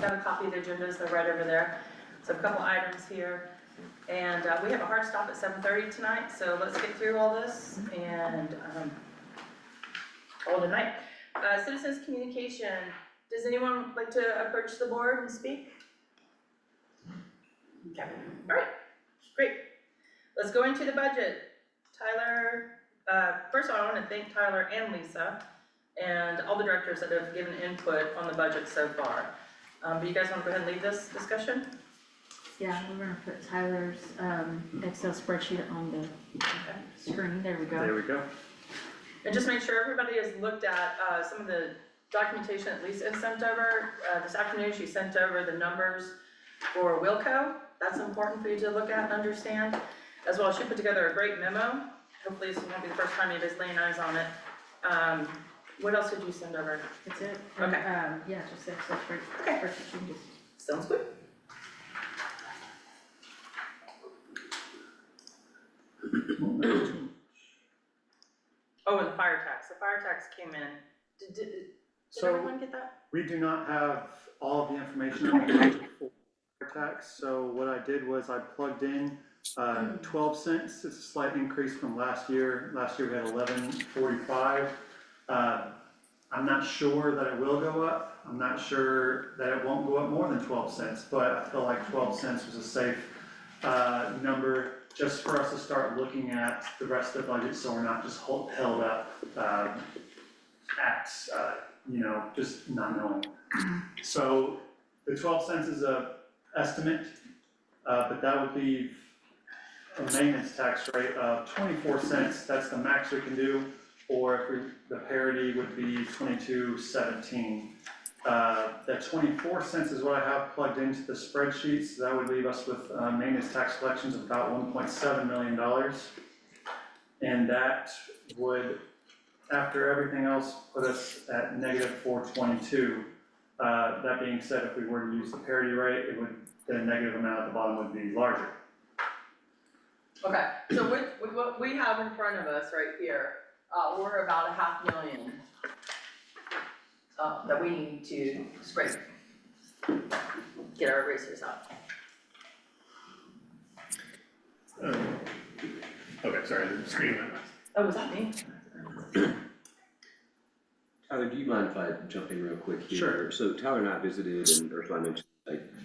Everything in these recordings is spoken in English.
got a copy of the agendas, they're right over there. So a couple items here. And we have a hard stop at 7:30 tonight, so let's get through all this and call it a night. Citizens communication, does anyone like to approach the board and speak? Okay, all right, great. Let's go into the budget. Tyler, first of all, I wanna thank Tyler and Lisa and all the directors that have given input on the budget so far. But you guys wanna go ahead and lead this discussion? Yeah, we're gonna put Tyler's Excel spreadsheet on the screen, there we go. There we go. And just make sure everybody has looked at some of the documentation that Lisa has sent over. This afternoon, she sent over the numbers for Wilco. That's important for you to look at and understand. As well, she put together a great memo. Hopefully this won't be the first time anybody's laying eyes on it. What else did you send over? That's it. Okay. And, yeah, just Excel Okay. spreadsheet. Sounds good. Oh, and the fire tax. The fire tax came in. Did So everyone get that? we do not have all of the information on the budget for tax, so what I did was I plugged in 12 cents. It's a slight increase from last year. Last year we had 11.45. I'm not sure that it will go up. I'm not sure that it won't go up more than 12 cents, but I feel like 12 cents was a safe number just for us to start looking at the rest of the budget, so we're not just held up at just not knowing. So the 12 cents is a estimate, but that would leave a maintenance tax rate of 24 cents. That's the max we can do, or if the parity would be 22.17. That 24 cents is what I have plugged into the spreadsheet, so that would leave us with maintenance tax collections of about $1.7 million. And that would, after everything else, put us at negative 422. That being said, if we were to use the parity rate, the negative amount at the bottom would be larger. Okay, so with what we have in front of us right here, we're about $500,000 that we need to scrape. Get our erasers out. Okay, sorry, the screen went. Oh, was that me? Tyler, do you mind if I jump in real quick here? Sure. So Tyler and I visited, and Ursula mentioned,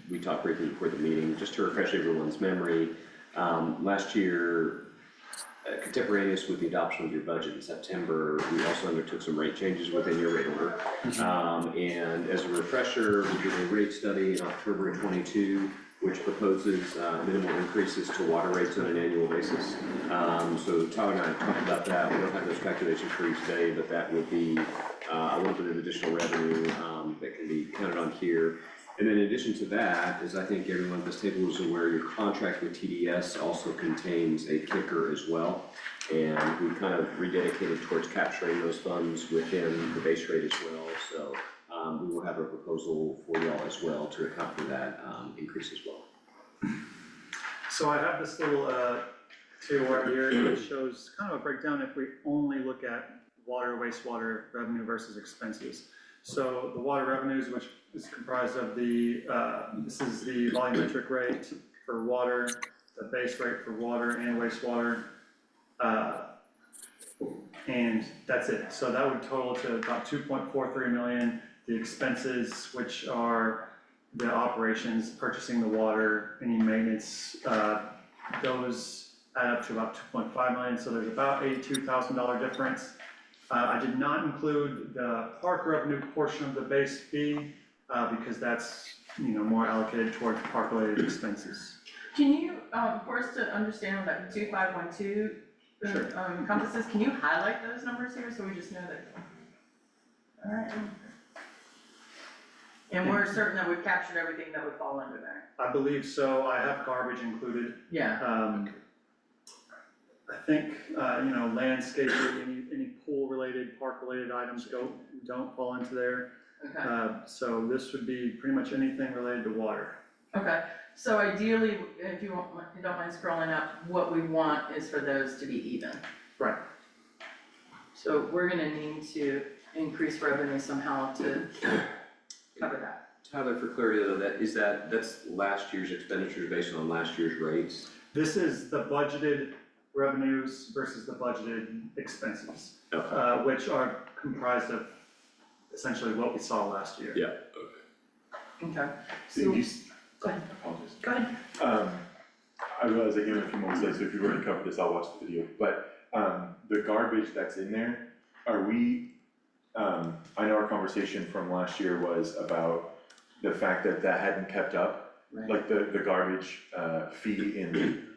we talked briefly before the meeting, just to refresh everyone's memory. Last year, contemporaneous with the adoption of your budget in September, we also undertook some rate changes within your rate order. And as a refresher, we did a rate study in October of '22, which proposes minimal increases to water rates on an annual basis. So Tyler and I talked about that. We don't have those calculations for you today, but that would be a little bit of additional revenue that can be counted on here. And then in addition to that, as I think everyone at this table is aware, your contract with TDS also contains a kicker as well. And we kind of rededicated towards capturing those funds within the base rate as well. So we will have a proposal for y'all as well to account for that increase as well. So I have this little table right here that shows kind of a breakdown if we only look at water, wastewater revenue versus expenses. So the water revenues, which is comprised of this is the volumetric rate for water, the base rate for water and wastewater, and that's it. So that would total to about 2.43 million. The expenses, which are the operations, purchasing the water, any maintenance, those add up to about 2.5 million. So there's about $82,000 difference. I did not include the park revenue portion of the base fee because that's more allocated towards park related expenses. Can you, for us to understand what that 2512 Sure. encompasses, can you highlight those numbers here so we just know that? All right. And we're certain that we've captured everything that would fall under there. I believe so. I have garbage included. Yeah. I think landscaping, any pool related, park related items don't fall into there. Okay. So this would be pretty much anything related to water. Okay. So ideally, if you don't mind scrolling up, what we want is for those to be even. Right. So we're gonna need to increase revenue somehow to cover that. Tyler, for clarity though, that's last year's expenditures based on last year's rates? This is the budgeted revenues versus the budgeted expenses, Okay. which are comprised of essentially what we saw last year. Yeah. Okay, So so, you, go ahead, apologies. go ahead. I realize I came in a few moments late, so if you've already covered this, I'll watch the video, but, the garbage that's in there, are we, I know our conversation from last year was about the fact that that hadn't kept up, like the garbage, fee in,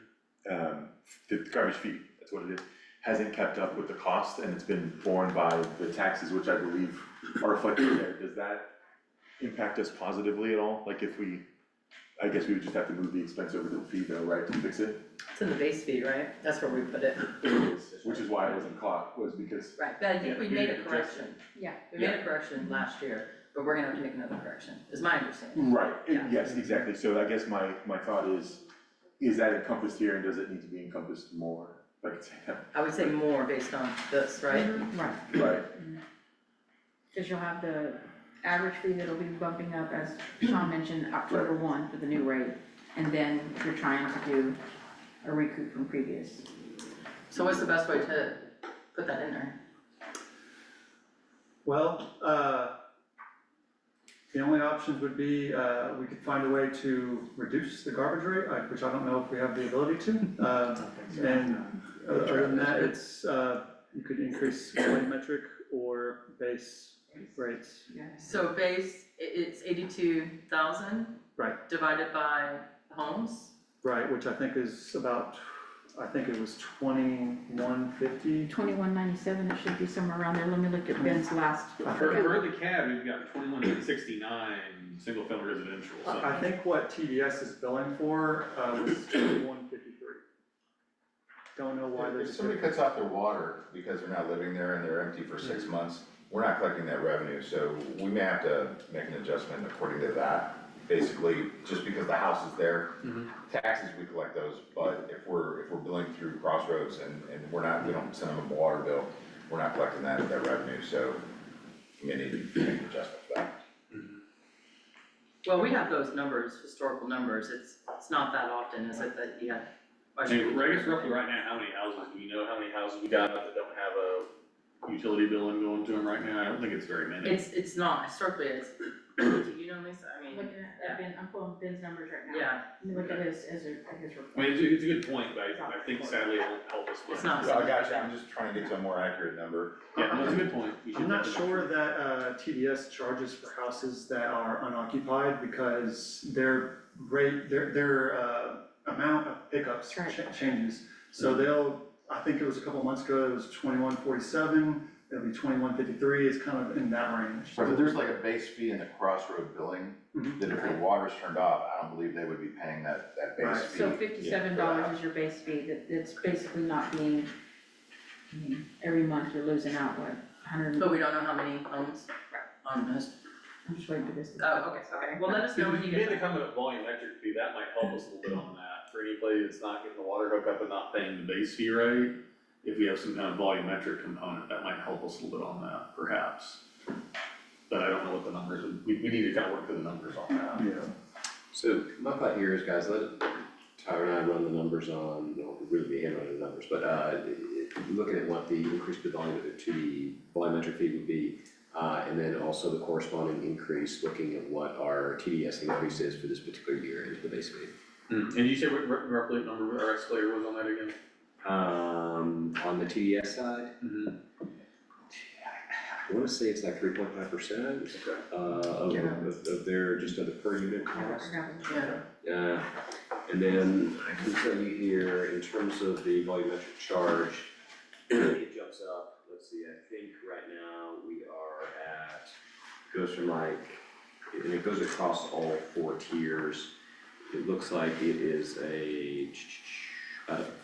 the garbage fee, that's what it is, hasn't kept up with the cost, and it's been borne by the taxes, which I believe are reflected there. Does that impact us positively at all? Like if we, I guess we would just have to move the expense over to the fee though, right, to fix it? It's in the base fee, right? That's where we put it. Which is why I wasn't caught, was because, Right, but I think Yeah, we you made a adjusted. correction. Yeah. We made a correction last year, but we're gonna have to make another correction, is my understanding. right, Yeah. yes, exactly, so I guess my thought is that encompassed here and does it need to be encompassed more? If I could say that, I would say more based on this, right? Right, right, cause you'll have the average fee that'll be bumping up, as Sean mentioned, October 1 for the new rate. And then you're trying to do a recoup from previous. So what's the best way to put that in there? Well, the only options would be, we could find a way to reduce the garbage rate, which I don't know if we have the ability to. And other than that, it's, you could increase volumetric or base rates. So base, it's 82,000 Right, divided by homes? right, which I think is about, I think it was 2150. 2197, it should be somewhere around there, let me look at Ben's last. For the cab, we've got 2169 single family residential, so. I think what TDS is billing for, was 2153. Don't know why If there's. somebody cuts off their water because they're not living there and they're empty for 6 months, we're not collecting that revenue, so we may have to make an adjustment according to that. Basically, just because the house is there, taxes, we collect those, but if we're billing through Crossroads and we don't send them a water bill, we're not collecting that revenue, so we may need to make an adjustment for that. Well, we have those numbers, historical numbers, it's not that often, is it, that you have? I mean, I guess roughly right now, how many houses, do you know how many houses we got that don't have a utility billing going to them right now? I don't think it's very many. It's not, historically, it's, do you know, Lisa, I mean, Looking at Ben, I'm pulling Ben's numbers right now. yeah, Let me look at his report. I mean, it's a good point, but I think sadly it won't help us. It's not. So I got you, I'm just trying to get to a more accurate number. Yeah, no, it's a good point. We should I'm not definitely- sure that, TDS charges for houses that are unoccupied because their rate, their amount of pickups Right. changes. So they'll, I think it was a couple months ago, it was 2147, it'll be 2153, it's kind of in that range. But there's like a base fee in the Crossroad billing, Mhm. that if your water's turned off, I don't believe they would be paying that base Right. fee. So $57 is your base fee, it's basically not being, I mean, every month you're losing out, what, 100? but we don't know how many homes on this. I'm just waiting for this. to- Oh, okay, well, let us know when you You made get. the comment of volumetric fee, that might help us a little bit on that, for anybody that's not getting the water hookup and not paying the base fee rate. If we have some kind of volumetric component, that might help us a little bit on that, perhaps. But I don't know what the numbers, we need to kind of work through the numbers on that. Yeah. So my thought here is, guys, let Tyler and I run the numbers on, really be him running the numbers, but, looking at what the increase to the volumetric fee would be, and then also the corresponding increase, looking at what our TDS increase is for this particular year into the base fee. And you say what roughly what number our escalator was on that again? On the TDS side, I wanna say it's like 3.5%, of their, just of the per unit cost. Yeah, And then I can tell you here, in terms of the volumetric charge, it jumps up, let's see, I think right now we are at, goes from like, and it goes across all 4 tiers. It looks like it is a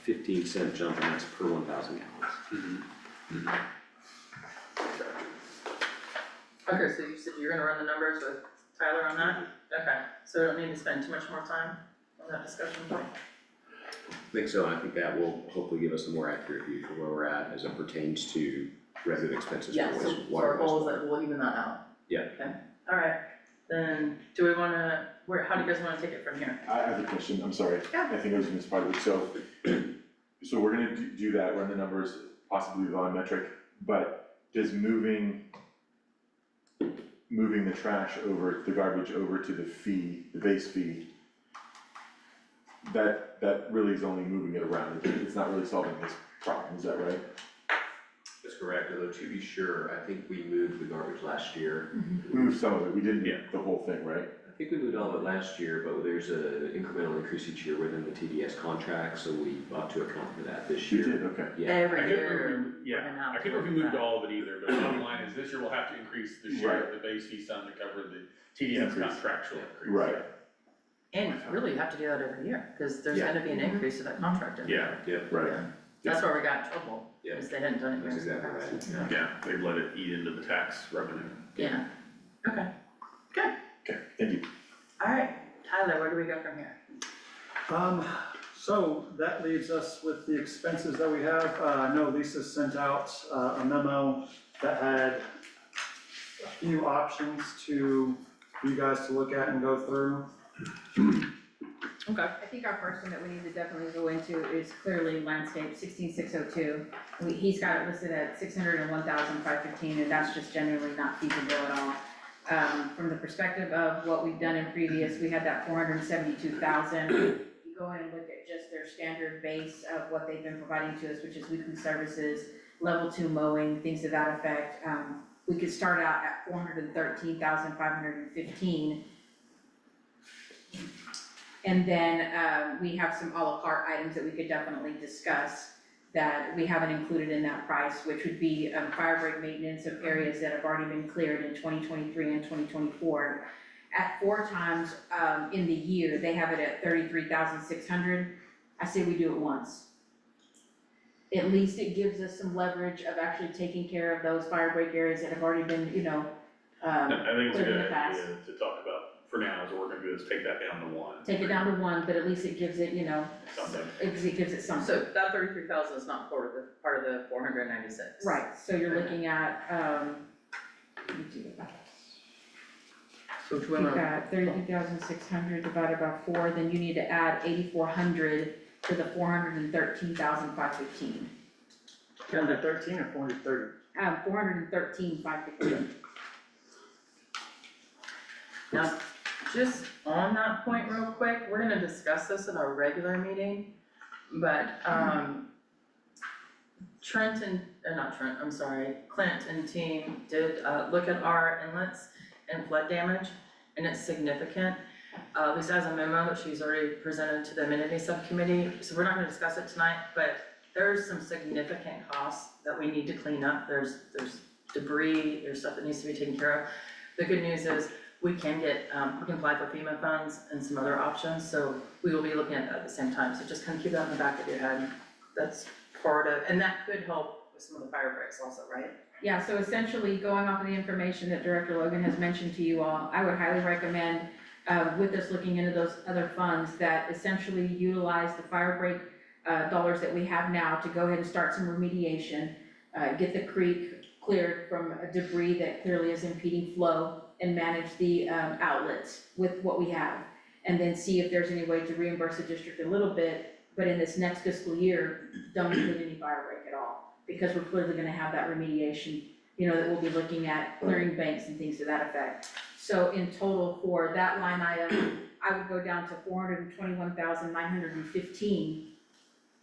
15-cent jump, and that's per 1,000 gallons. okay, so you said you're gonna run the numbers with Tyler on that? Okay, so we don't need to spend too much more time on that discussion point? I think so, and I think that will hopefully give us a more accurate view for where we're at as it pertains to resident expenses for Yeah, so wastewater. our goal is that we'll even that out. Yeah. Okay, alright, then do we wanna, how do you guys wanna take it from here? I have a question, I'm sorry, Yeah. I think I was missed part of it, so we're gonna do that, run the numbers, possibly volumetric, but does moving the trash over, the garbage over to the fee, the base fee, that really is only moving it around, it's not really solving this problem, is that right? That's correct, although to be sure, I think we moved the garbage last year. We moved some of it, we didn't Yeah. the whole thing, right? I think we moved all of it last year, but there's an incremental increase each year within the TDS contract, so we ought to account for that this We year. did, okay. Yeah, I Every couldn't year, remember, we're yeah, gonna have I to couldn't look remove at that. all of it either, but the bottom line is this year we'll have to increase the share of the base fee sum to cover the TDS Increase. contractual increase. Right. And really, you have to do that every year, cause there's Yeah. gonna be an increase of that contract every year. Yeah, Right. Yeah. That's where we got in trouble, Yeah. is they hadn't done it. that's years in the exactly past. right. yeah, they'd let it eat into the tax revenue. Yeah, okay, Okay, thank you. alright, Tyler, where do we go from here? So that leaves us with the expenses that we have. I know Lisa sent out a memo that had a few options for you guys to look at and go through. Okay. I think our first one that we need to definitely go into is clearly landscape 16602. He's got it listed at 601,515, and that's just generally not feasible at all. From the perspective of what we've done in previous, we had that 472,000. You go in and look at just their standard base of what they've been providing to us, which is weekly services, level 2 mowing, things to that effect. We could start out at 413,515. And then, we have some à la carte items that we could definitely discuss that we haven't included in that price, which would be, fire break maintenance of areas that have already been cleared in 2023 and 2024. At 4 times, in the year, they have it at 33,600. I say we do it once. At least it gives us some leverage of actually taking care of those fire break areas that have already been, I think it's a Clear in good the past. idea to talk about for now, is what we're gonna do is take that down to one. take it down to 1, but at least it gives it, Something. it gives it something. So that 33,000 is not part of the 496. Right, so you're looking at, let me do that. So which You've one? got 33,600 divided by 4, then you need to add 8,400 to the 413,515. 413 or 430? 413,515. Now, just on that point real quick, we're gonna discuss this in our regular meeting, but, Clint and team did, look at our inlets and flood damage, and it's significant. Lisa has a memo that she's already presented to the amenity subcommittee, so we're not gonna discuss it tonight, but there's some significant costs that we need to clean up. There's debris, there's stuff that needs to be taken care of. The good news is, we can apply for FEMA funds and some other options, so we will be looking at that at the same time, so just kind of keep that in the back of your head. That's part of, and that could help with some of the fire breaks also, right? Yeah, so essentially, going off of the information that Director Logan has mentioned to you all, I would highly recommend, with us looking into those other funds, that essentially utilize the fire break dollars that we have now to go ahead and start some remediation, get the creek cleared from debris that clearly is impeding flow, and manage the outlets with what we have. And then see if there's any way to reimburse the district a little bit, but in this next fiscal year, don't include any fire break at all. Because we're clearly gonna have that remediation, that we'll be looking at clearing banks and things to that effect. So in total for that line item, I would go down to 421,915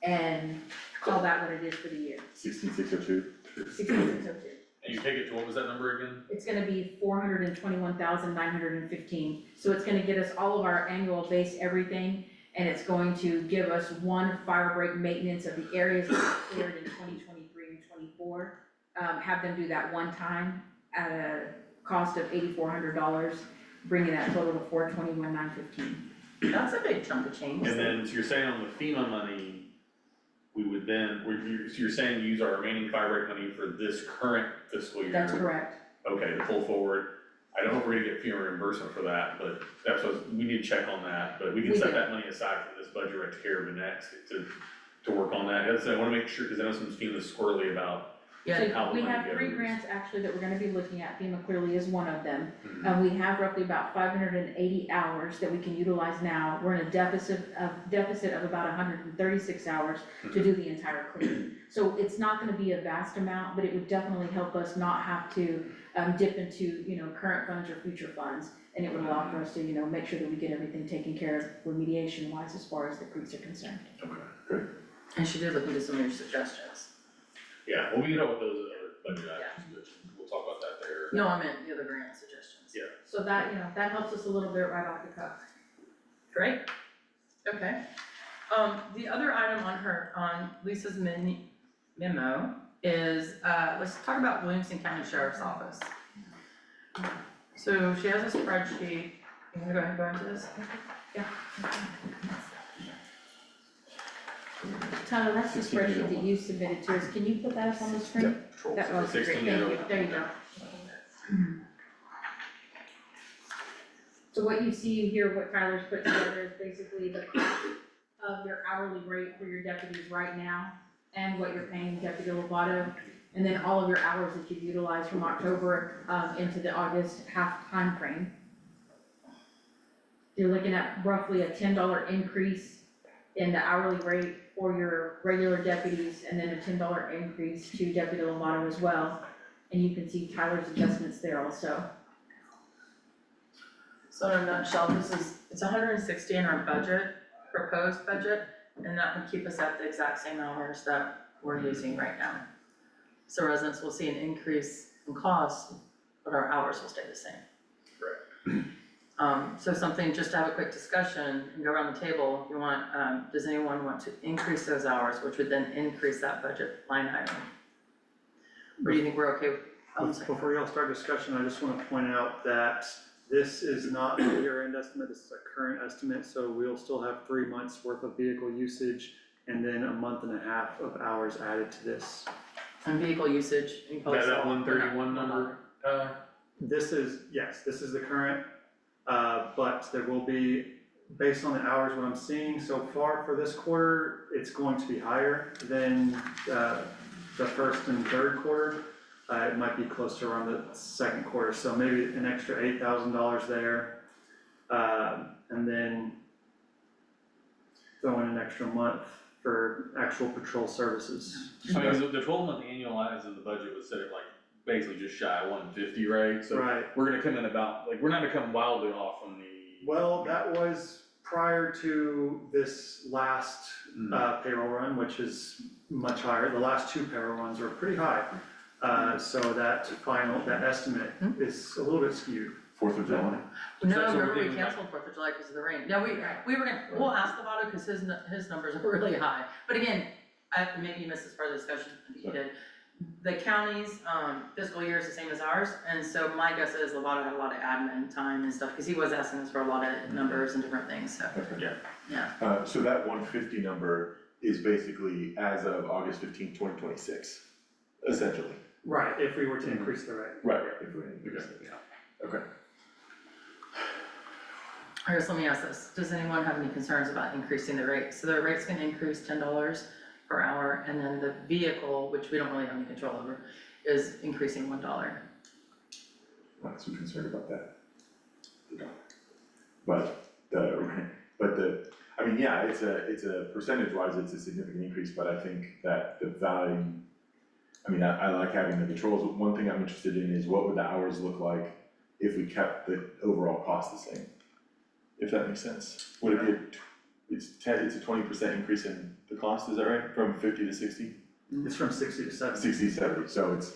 and call that what it is for the year, 16602. 6602. And you take it to, what was that number again? It's gonna be 421,915, so it's gonna get us all of our annual base everything, and it's going to give us one fire break maintenance of the areas that were cleared in 2023 and 24. Have them do that one time at a cost of $8,400, bringing that total to 421,915. That's a big chunk of change. And then, so you're saying on the FEMA money, we would then, so you're saying use our remaining fire break money for this current fiscal year? That's correct. Okay, to pull forward, I don't know if we're gonna get FEMA reimbursement for that, but that's what, we need to check on that, but we can We set do. that money aside for this budget right to care of the next, to work on that. As I wanna make sure, cause I know some FEMA's squirrely about Yeah, So how the we money have 3 goes. grants actually that we're gonna be looking at, FEMA clearly is one of them. Mhm. We have roughly about 580 hours that we can utilize now. We're in a deficit of about 136 hours to do the entire clean. So it's not gonna be a vast amount, but it would definitely help us not have to dip into, you know, current funds or future funds. And it would allow for us to, you know, make sure that we get everything taken care of remediation wise as far as the creeks are concerned. Okay, great. and she did look into some of your suggestions. Yeah, we'll meet up with those other budget items, but we'll talk about that there. No, I meant the other grant suggestions. Yeah. So that, you know, that helps us a little bit right off the cuff. Great, okay. The other item on Lisa's memo is, let's talk about Williamson County Sheriff's Office. So she has a spreadsheet, you wanna go ahead and go into this? Tyler, that's the 16 spreadsheet that you submitted to us. Can you put that up on the screen? That was great, 16 thank you. year-old. There you go. So what you see here, what Tyler's put together is basically the cost of your hourly rate for your deputies right now and what you're paying Deputy Lovato, and then all of your hours that you've utilized from October into the August half time frame. You're looking at roughly a $10 increase in the hourly rate for your regular deputies, and then a $10 increase to Deputy Lovato as well. And you can see Tyler's adjustments there also. So in a nutshell, it's 160 in our budget, proposed budget, and that would keep us at the exact same hours that we're using right now. So residents will see an increase in cost, but our hours will stay the same. Correct. So something, just to have a quick discussion and go around the table, if you want, does anyone want to increase those hours, which would then increase that budget line item? Or do you think we're okay with? Before y'all start discussion, I just wanna point out that this is not a year-end estimate, this is a current estimate, so we'll still have 3 months worth of vehicle usage and then a month and a half of hours added to this. On vehicle usage, you probably That saw. 131 number, Tyler? This is, yes, this is the current, but there will be, based on the hours, what I'm seeing so far for this quarter, it's going to be higher than, the first and third quarter. It might be close to around the second quarter, so maybe an extra $8,000 there. And then throw in an extra month for actual patrol services. I mean, 'cause the 12-month annualized of the budget was set at like basically just shy of 150, right? So Right, we're gonna come in about, like, we're not gonna come wildly off from the. well, that was prior to this last payroll run, which is much higher. The last 2 payroll runs were pretty high. So that estimate is a little bit skewed. 4th of July. No, So we're remember we thinking like- canceled 4th of July because of the rain. No, we were gonna, we'll ask Lovato because his numbers are really high. But again, maybe you missed this part of the discussion, maybe you did. The county's, fiscal year is the same as ours, and so my guess is Lovato had a lot of admin time and stuff, because he was asking us for a lot of numbers and different things, so, Okay. yeah. So that 150 number is basically as of August 15th, 2026, essentially. Right, if we were to increase the rate. Right, if we increase it, yeah. Okay. I guess let me ask this, does anyone have any concerns about increasing the rate? So the rate's gonna increase $10 per hour, and then the vehicle, which we don't really have any control over, is increasing $1. Not too concerned about that. But I mean, yeah, it's a percentage wise, it's a significant increase, but I think that the value, I mean, I like having the patrols, but one thing I'm interested in is what would the hours look like if we kept the overall cost the same? If that makes sense. Would it be it's a 20% increase in the cost, is that right? From 50 to 60? It's from 60 to 70. 60, 70, so it's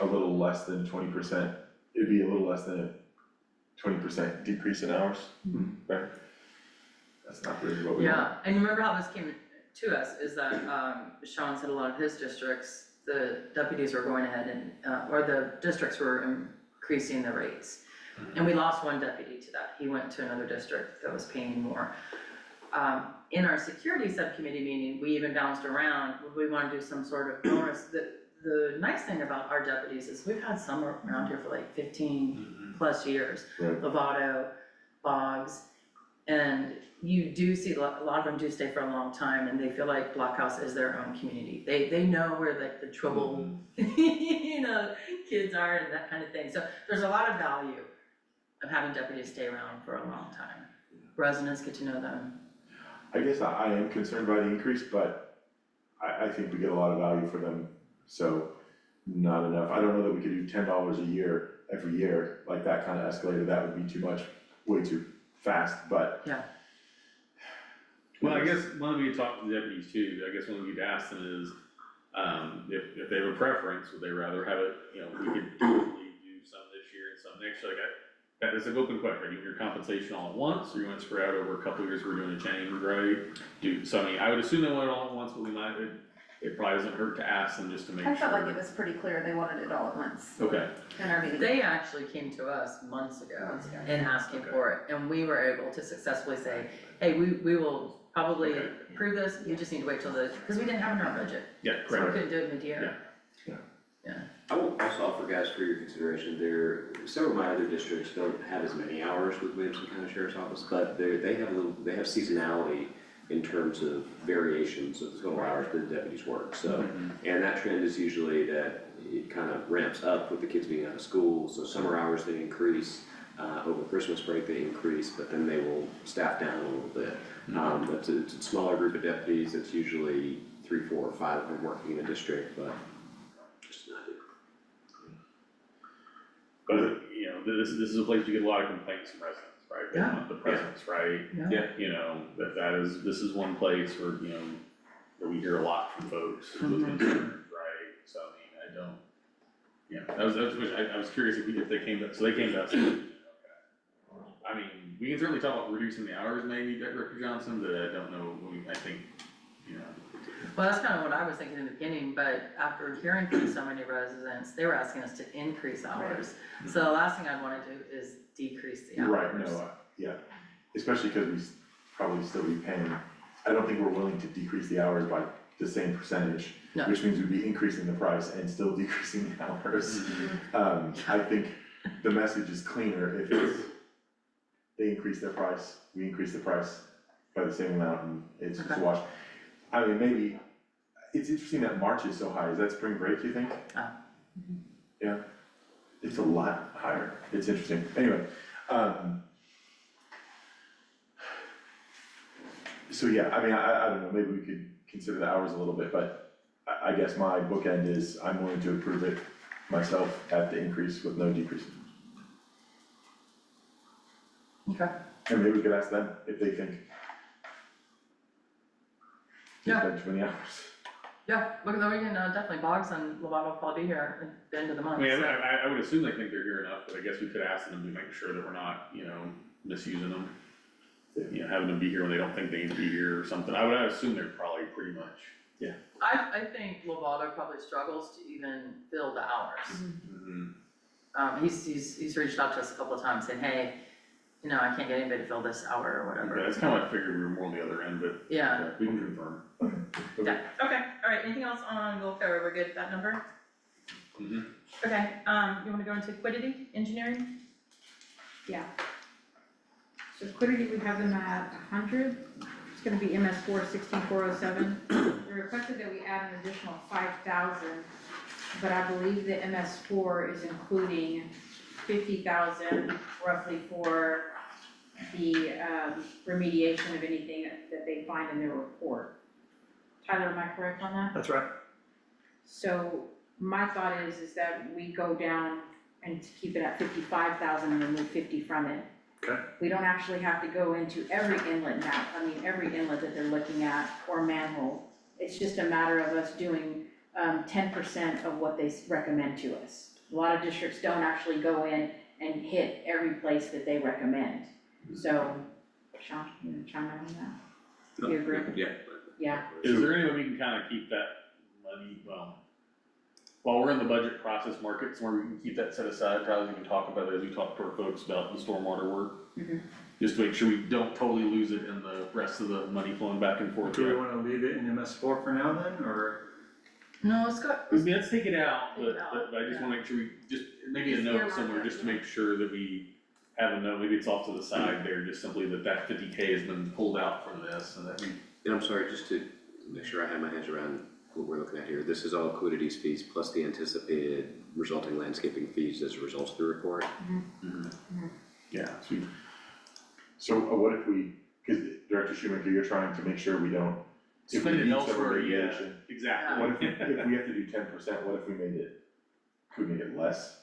a little less than 20%, it'd be a little less than a 20% decrease in hours, right? That's not really what we want. Yeah, and you remember how this came to us, is that, Sean said a lot of his districts, the deputies were going ahead and, or the districts were increasing the rates. And we lost one deputy to that, he went to another district that was paying more. In our security subcommittee meeting, we even bounced around, would we wanna do some sort of bonus? The nice thing about our deputies is we've had some around here for like 15 plus years. Right. Lovato, Boggs, And you do see, a lot of them do stay for a long time, and they feel like Blockhouse is their own community. They know where like the trouble, you know, kids are and that kind of thing. So there's a lot of value of having deputies stay around for a long time. Residents get to know them. I guess I am concerned by the increase, but I think we get a lot of value for them, so not enough. I don't know that we could do $10 a year every year, like that kind of escalator, that would be too much, way too fast, but. Well, I guess one we could talk to the deputies too, I guess one we'd ask them is, if they have a preference, would they rather have it, you know, we could totally do some this year and some next year, like, that is an open question, do you want your compensation all at once, or you want it spread out over a couple of years, we're doing a change, right? So I mean, I would assume they want it all at once, but we might, it probably doesn't hurt to ask them just to make sure. I felt like it was pretty clear they wanted it all at once Okay, in our meeting. They actually came to us months ago and asking Okay. for it, and we were able to successfully say, hey, we will probably Okay. approve this, you just need to wait till because we didn't have it in our budget, yeah, so we correct. couldn't do it mid-year. I will also offer, guys, for your consideration, several of my other districts don't have as many hours with Williamson County Sheriff's Office, but they have seasonality in terms of variations of the total hours that the deputies work, so. And that trend is usually that it kind of ramps up with the kids being out of school, so summer hours they increase, over Christmas break they increase, but then they will staff down a little bit. But it's a smaller group of deputies, it's usually 3, 4, or 5 of them working in a district, but just an idea. But, you know, this is a place you get a lot of complaints from residents, right? They Yeah. want the presence, right? Yeah. You know, this is one place where, you know, where we hear a lot from folks with concerns, right? So, I mean, I don't, yeah, I was curious if they came to, so they came to us. Okay. I mean, we can certainly talk about reducing the hours maybe, Director Johnson, but I don't know, I think, you know. Well, that's kind of what I was thinking in the beginning, but after hearing from so many residents, they were asking us to increase hours. So the last thing I'd wanna do is decrease the hours. Right, no, yeah, especially because we probably still be paying, I don't think we're willing to decrease the hours by the same percentage. No. Which means we'd be increasing the price and still decreasing the hours. I think the message is cleaner if it's, they increase their price, we increase the price by the same amount and it's just a Okay. wash. I mean, maybe, it's interesting that March is so high, is that spring break, you think? Oh. Yeah, it's a lot higher, it's interesting, anyway, so yeah, I mean, I don't know, maybe we could consider the hours a little bit, but I guess my bookend is I'm willing to approve it myself at the increase with no decrease. Okay. And maybe we could ask them if they think. Yeah. Spend too many hours. Yeah, look, though, we can definitely, Boggs and Lovato will probably be here at the end of the I month, mean, so. I would assume they think they're here enough, but I guess we could ask them to make sure that we're not, you know, misusing them. You know, having them be here when they don't think they need to be here or something, I would assume they're probably pretty much. I think Lovato probably struggles to even fill the hours. He's reached out to us a couple of times saying, hey, you know, I can't get anybody to fill this hour or whatever. That's kind of what I figured we were more on the other end, but Yeah, we can confirm. yeah, okay, alright, anything else on Wilco, we're good with that number? Mhm. Okay, you wanna go into liquidity engineering? Yeah. So liquidity, we have them at 100, it's gonna be MS4 16407. They requested that we add an additional 5,000, but I believe the MS4 is including 50,000 roughly for the remediation of anything that they find in their report. Tyler, am I correct on that? That's right. So my thought is that we go down and to keep it at 55,000 and remove 50 from it. Okay. We don't actually have to go into every inlet now, every inlet that they're looking at or manhole. It's just a matter of us doing 10% of what they recommend to us. A lot of districts don't actually go in and hit every place that they recommend. So, Sean, you wanna chime in on that? You agree? Yeah. Yeah. Is there any way we can kind of keep that money, well, while we're in the budget process market, somewhere we can keep that set aside, probably we can talk about it as we talk to our folks about the stormwater work? Mhm. Just to make sure we don't totally lose it in the rest of the money flowing back and forth. Do we wanna leave it in MS4 for now then, or? No, let's go, I mean, let's take it out, Take it out, but I just yeah. wanna make sure we just, maybe a Just note earmark somewhere, it, just to yeah. make sure that we have a note, maybe it's off to the side there, just simply that 50K has been pulled out from this and that we, And I'm sorry, just to make sure I have my hands around what we're looking at here, this is all Quidity's fees plus the anticipated resulting landscaping fees as a result of the report? yeah, so we, So what if we, cause Director Shoemaker, you're trying to make sure we don't, if we spend it need some elsewhere, yeah, remediation. exactly. What if we have to do 10%, what if we made it, could we make it less?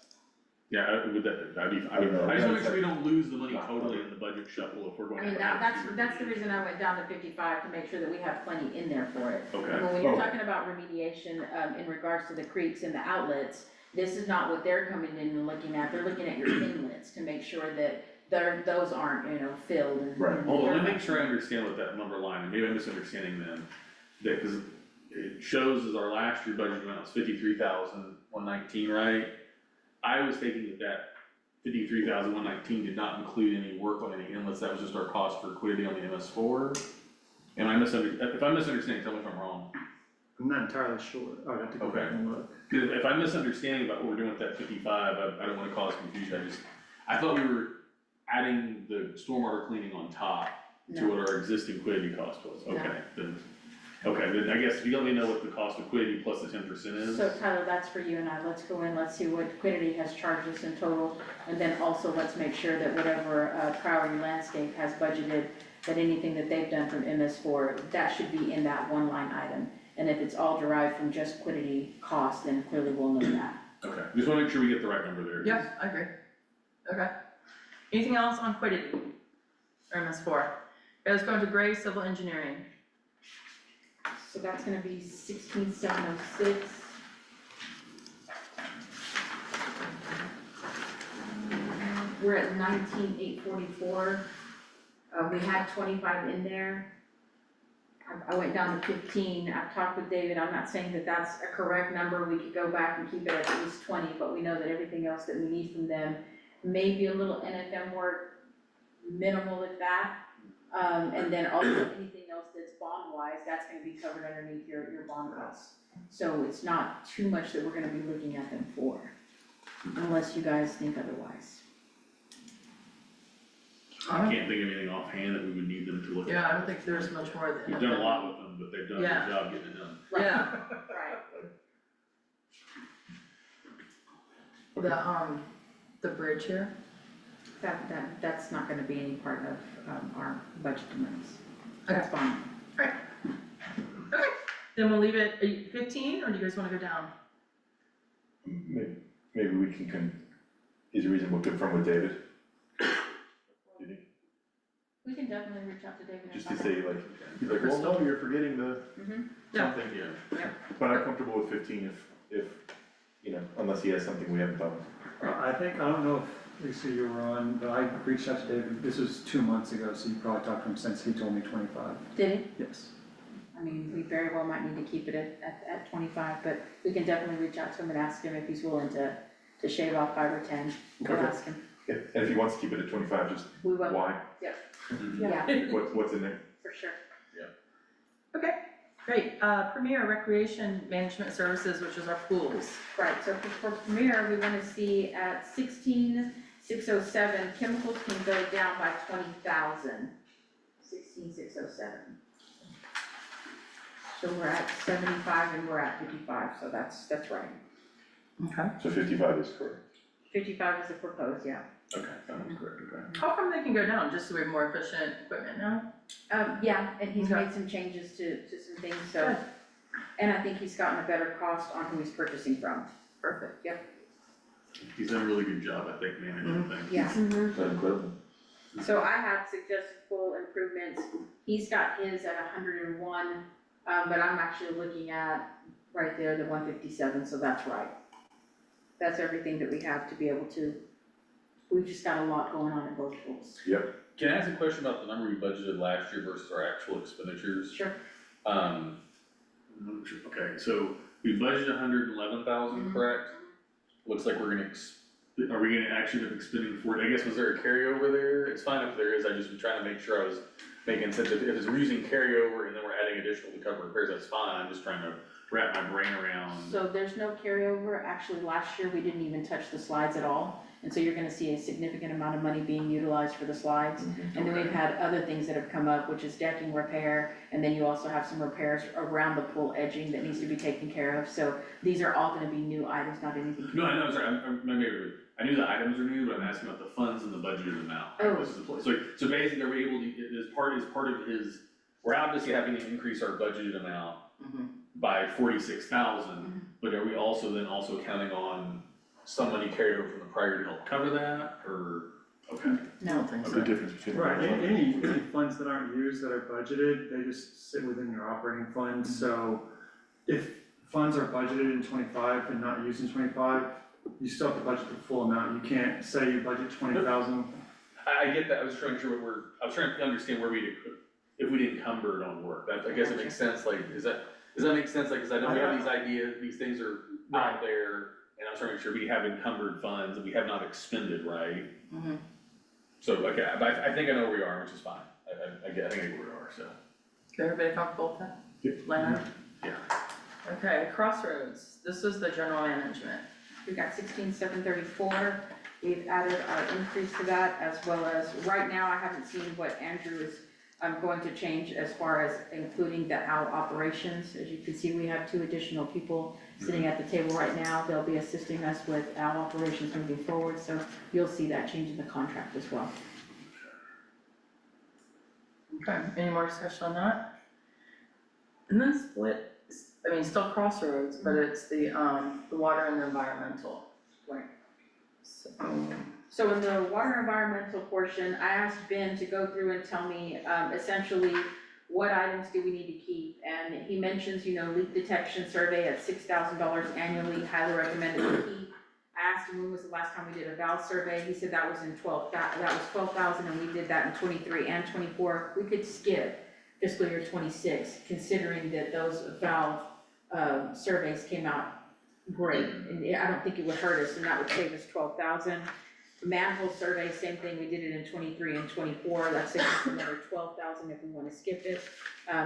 Yeah, that'd be, I just wanna make sure we don't lose the money totally in the budget shuffle if we're going I to. mean, that's the reason I went down to 55, to make sure that we have plenty in there for it. Okay. And when you're Oh. talking about remediation, in regards to the creeks and the outlets, this is not what they're coming in and looking at, they're looking at your inlets to make sure that those aren't, filled and. Right. Hold on, let me make sure I understand what that number line, and maybe I'm misunderstanding then, that, cause it shows as our last year budget amount was 53,119, right? I was thinking that 53,119 did not include any work on any inlets, that was just our cost for Quiddity on the MS4. Am I if I'm misunderstanding, tell me if I'm wrong. I'm not entirely sure, I'd have to go back and look. Cause if I'm misunderstanding about what we're doing with that 55, I don't wanna cause confusion, I thought we were adding the stormwater cleaning on top to No. what our existing Quiddity cost was, No. then I guess if you let me know what the cost of Quiddity plus the 10% is. So Tyler, that's for you and I, let's go in, let's see what Quiddity has charged us in total, and then also let's make sure that whatever, Priority Landscape has budgeted, that anything that they've done from MS4, that should be in that one line item. And if it's all derived from just Quiddity cost, then clearly we'll know that. Okay, just wanna make sure we get the right number there. Yep, I agree. Okay. Anything else on Quiddity? Or MS4? Okay, let's go into Gray Civil Engineering. So that's gonna be 16,706. We're at 19,844. We had 25 in there. I went down to 15. I've talked with David. I'm not saying that that's a correct number. We could go back and keep it at least 20, but we know that everything else that we need from them, maybe a little NFM work, minimal at that. And then also anything else that's bond-wise, that's gonna be covered underneath your bond costs. So it's not too much that we're gonna be looking at them for, unless you guys think otherwise. I can't think of anything offhand that we would need them to look at. Yeah, I don't think there's much more than. We've done a lot with them, but they've done a Yeah. good job getting it done. Yeah, Right. the bridge here. That's not gonna be any part of, our budget monies. Okay. That's fine. Okay, then we'll leave it at 15, or do you guys wanna go down? Maybe we can, is it reasonable to confirm with David? Do you think? We can definitely reach out to David and Just to find say like, he's like, well, no, you're forgetting the Mhm. Yeah. something, Yeah. but I'm comfortable with 15 if, unless he has something we haven't thought of. I don't know if Lisa, you were on, but I reached out to David, this was 2 months ago, so you probably talked to him since he told me 25. Did he? Yes. I mean, we very well might need to keep it at 25, but we can definitely reach out to him and ask him if he's willing to shave off 5 or 10. We'll Okay. ask him. Yeah, and if he wants to keep it at 25, just We will, why? yeah, What's in there? for sure. Okay, great, Premier Recreation Management Services, which is our pools. Right, so for Premier, we wanna see at 16,607, chemicals can go down by 20,000. 16,607. So we're at 75 and we're at 55, so that's right. Okay. So 55 is correct. 55 is the proposed, yeah. Okay, that one's correct, okay. How come they can go down, just so we have more efficient equipment now? Yeah, and he's Okay. made some changes to some things, so. Good. And I think he's gotten a better cost on who he's purchasing from. Perfect. He's done a really good job, I think, managing things. Yeah. Is that incredible? So I have suggested full improvements. He's got his at 101, but I'm actually looking at right there, the 157, so that's right. That's everything that we have to be able to, we've just got a lot going on in both pools. Can I ask a question about the number we budgeted last year versus our actual expenditures? Sure. Okay, so we budgeted 111,000, Mhm. correct? Looks like we're gonna, are we gonna actually end up expending 40, I guess, was there a carryover there? It's fine if there is, I just been trying to make sure I was making sense, if we're using carryover and then we're adding additional to cover repairs, that's fine, I'm just trying to wrap my brain around. So there's no carryover. Actually, last year, we didn't even touch the slides at all. And so you're gonna see a significant amount of money being utilized for the slides. And then we've had other things that have come up, which is decking repair, and then you also have some repairs around the pool edging that needs to be taken care of. So these are all gonna be new items, not anything. No, I know, sorry, I knew the items are new, but I'm asking about the funds and the budgeted amount. Oh. This is the place, so basically, are we able to, as part of his, we're obviously having to increase our budgeted amount Mhm. by 46,000, but are we also then counting on some money carried over from the prior to help cover that, or, okay? I don't think What's so. the difference between? Right, any funds that aren't used that are budgeted, they just sit within your operating funds, so if funds are budgeted in 25 and not used in 25, you still have to budget the full amount, you can't say you budget 20,000. I get that, I was trying to understand where if we'd encumbered on work, that, I guess it makes sense, like, does that make sense, like, cause I know we have these ideas, these things are out there, and I'm trying to make sure we have encumbered funds and we have not expended, right? Mhm. So, okay, but I think I know where we are, which is fine, I think I know where we are, so. Okay, everybody comfortable with that? Yeah. Leonard? Yeah. Okay, Crossroads, this is the general management. We've got 16,734, we've added our increase to that, as well as, right now, I haven't seen what Andrew is going to change as far as including the OWL operations. As you can see, we have 2 additional people sitting at the table right now, they'll be assisting us with OWL operations moving forward, so you'll see that change in the contract as well. Okay, any more discussion on that? And then split, I mean, still Crossroads, but it's the water and the environmental. Right. So, So in the water environmental portion, I asked Ben to go through and tell me, essentially, what items do we need to keep? And he mentions, leak detection survey at $6,000 annually, highly recommended to keep. I asked him when was the last time we did a valve survey, he said that was in 12,000, and we did that in 23 and 24. We could skip fiscal year 26, considering that those valve surveys came out great. And I don't think it would hurt us, and that would save us 12,000. Manhole survey, same thing, we did it in 23 and 24, that's another 12,000 if we wanna skip it.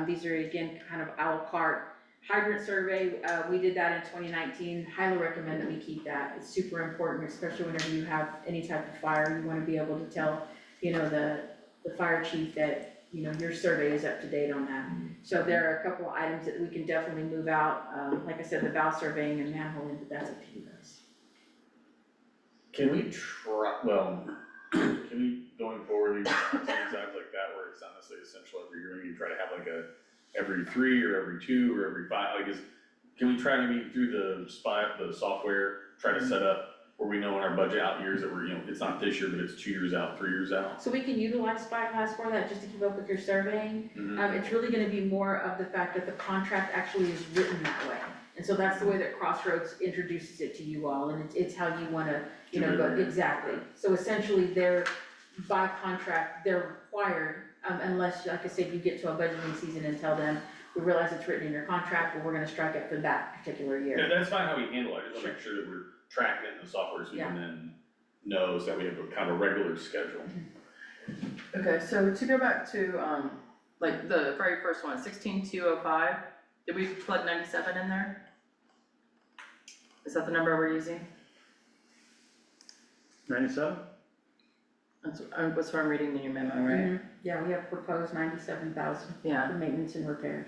These are again, kind of a la carte. Hydrant survey, we did that in 2019, highly recommend that we keep that, it's super important, especially whenever you have any type of fire, you wanna be able to tell, the fire chief that, your survey is up to date on that. So there are a couple of items that we can definitely move out, like I said, the valve surveying and manhole, but that's up to you guys. Can we going forward, even things like that where it's not necessarily essential every year, maybe try to have like every 3 or every 2 or every 5, can we try to meet through the software, try to set up where we know in our budget out years that we're, it's not this year, but it's 2 years out, 3 years out? So we can utilize Spyglass for that, just to keep up with your surveying. Mhm. It's really gonna be more of the fact that the contract actually is written that way. And so that's the way that Crossroads introduces it to you all, and it's how you wanna, go, exactly. So essentially, by contract, they're required, unless, like I said, you get to a budgeting season and tell them, we realize it's written in your contract, but we're gonna strike it for that particular year. Yeah, that's fine how we handle it, I just wanna make sure that we're tracking it in the software so we can then know so that we have a kind of regular schedule. okay, so to go back to, like the very first one, 16,205, did we plug 97 in there? Is that the number we're using? 97? That's what I'm reading in your memo, right? Mhm. Yeah, we have proposed 97,000 Yeah, for maintenance and repairs.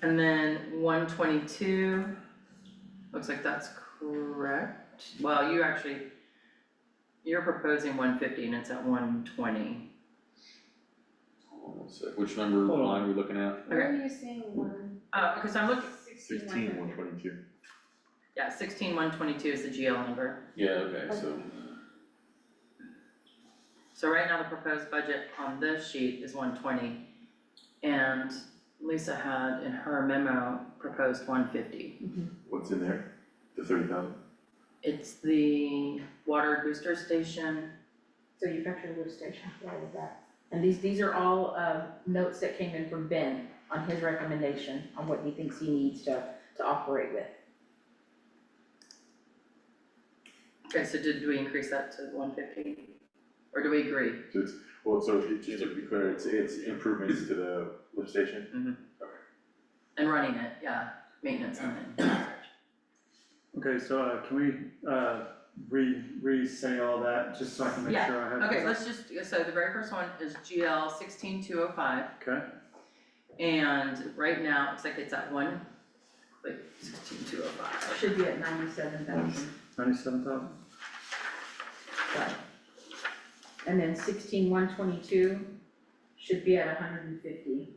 and then 122, looks like that's correct. Well, you're proposing 150 and it's at 120. Hold on one sec. Which number line are we looking at? Where are you seeing one? Because I'm looking, 16,122. yeah, 16,122 is the GL number. Yeah, okay, so. So right now, the proposed budget on this sheet is 120, and Lisa had in her memo proposed 150. What's in there? The 30,000? It's the water booster station. So you factor the lift station, all of that. And these are all notes that came in from Ben on his recommendation on what he thinks he needs to operate with. Okay, so did we increase that to 150? Or do we agree? So just to be clear, it's improvements to the lift station? And running it, yeah, maintenance on it. Okay, so can we re-say all that, just so I can make Yeah, sure I have. Okay, let's just, so the very first one is GL 16205, Okay, and right now, it looks like it's at 16205. Should be at 97,000. 97,000. And then 16,122 should be at 150.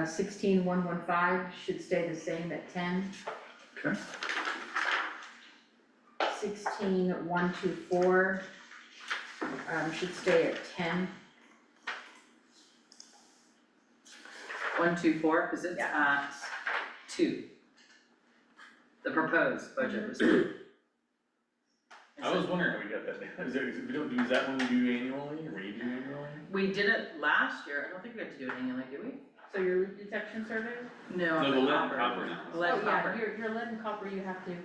16,115 should stay the same at 10. Okay. 16,124 should stay at 10. 124, because it's at 2. The proposed budget was 2. I was wondering how we got that, is that when we do annually, or we do annually? We did it last year, I don't think we had to do it annually, did we? So your leak detection survey? No, No, on the the lead and copper. copper now. The lead and Oh, yeah, copper. your lead and copper you have to,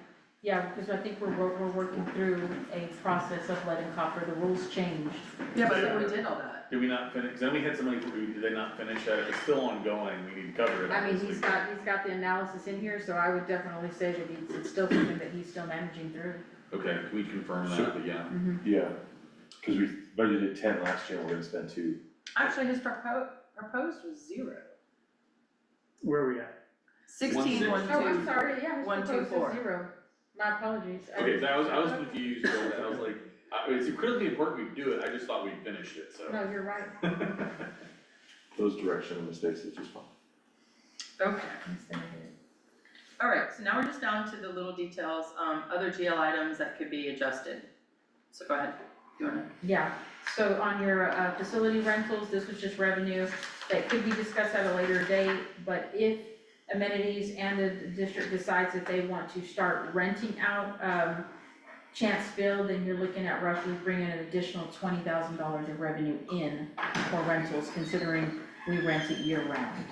yeah, because I think we're working through a process of lead and copper, the rules changed. Yeah, but then we did all that. Did we not finish, 'cause then we had somebody, did they not finish that, if it's still ongoing, we need to cover it. I mean, obviously. he's got the analysis in here, so I would definitely say that it's still something that he's still managing through. Okay, can we confirm So- that, but yeah. Yeah, cause we budgeted 10 last year and we're gonna spend 2. Actually, his proposed was 0. Where are we at? 16, 1, 2. Oh, I'm sorry, yeah, his One, two, proposed four. is 0. My apologies. Okay, so I was confused, I was like, it's critically important we do it, I just thought we finished it, so. No, you're right. Those directional mistakes, it's just fine. Okay. Alright, so now we're just down to the little details, other GL items that could be adjusted. So go ahead, you wanna? Yeah, so on your facility rentals, this was just revenue that could be discussed at a later date, but if amenities and the district decides that they want to start renting out Chanceville, then you're looking at roughly bringing an additional $20,000 of revenue in for rentals, considering we rent it year round.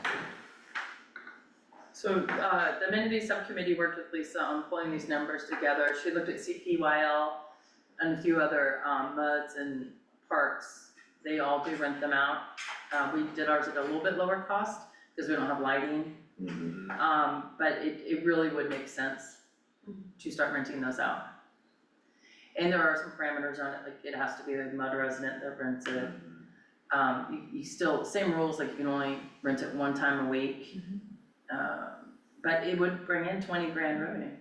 So, the amenities subcommittee worked with Lisa on pulling these numbers together. She looked at CPYL and a few other, MUDs and parks. They all do rent them out. We did ours at a little bit lower cost, because we don't have lighting. But it really would make sense to start renting those out. And there are some parameters on it, like it has to be a MUD resident that rents it. You still, same rules, like you can only rent it one time a week. But it would bring in 20 grand revenue.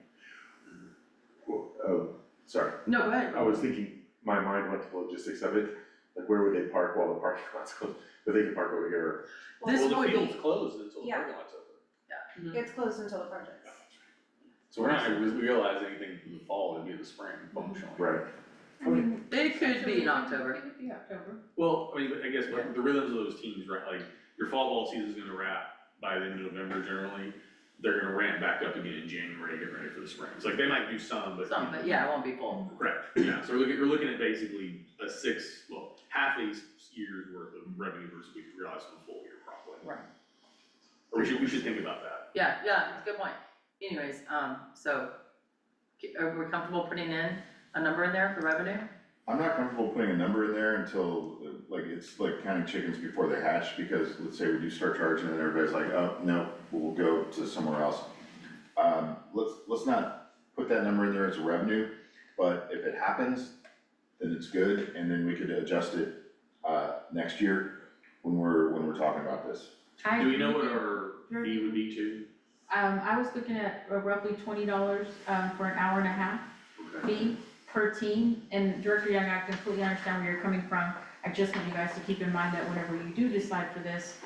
Oh, sorry, No, go ahead. I was thinking, my mind went to the logistics of it, like where would they park while the parking lot's closed? But they can park over here. This Well, the would field's be, closed until the Yeah. parking lot's open. It's closed until the project's. So we're not gonna realize anything from the fall, it'd be the spring functionally. Right. I mean, it could be in October. It could be October. Well, I mean, I guess the rhythms of those teams, right, like your fall ball season's gonna wrap by the end of November generally. They're gonna ramp back up again in January, get ready for the spring. It's like they might do some, but. Some, but yeah, it won't be full. Correct, yeah, so we're looking at basically half a year's worth of revenue versus we realize from a full year probably. Right. Or we should think about that. Yeah, it's a good point. Anyways, so are we comfortable putting in a number in there for revenue? I'm not comfortable putting a number in there until, like, it's like counting chickens before they hatch, because let's say we do start charging and everybody's like, oh, no, we'll go to somewhere else. Let's not put that number in there as a revenue, but if it happens, then it's good, and then we could adjust it, next year when we're talking about this. I Do we know what agree. our fee would be too? I was looking at roughly $20 for an hour and a half fee per team. And Director Young, I completely understand where you're coming from. I just want you guys to keep in mind that whenever you do decide for this,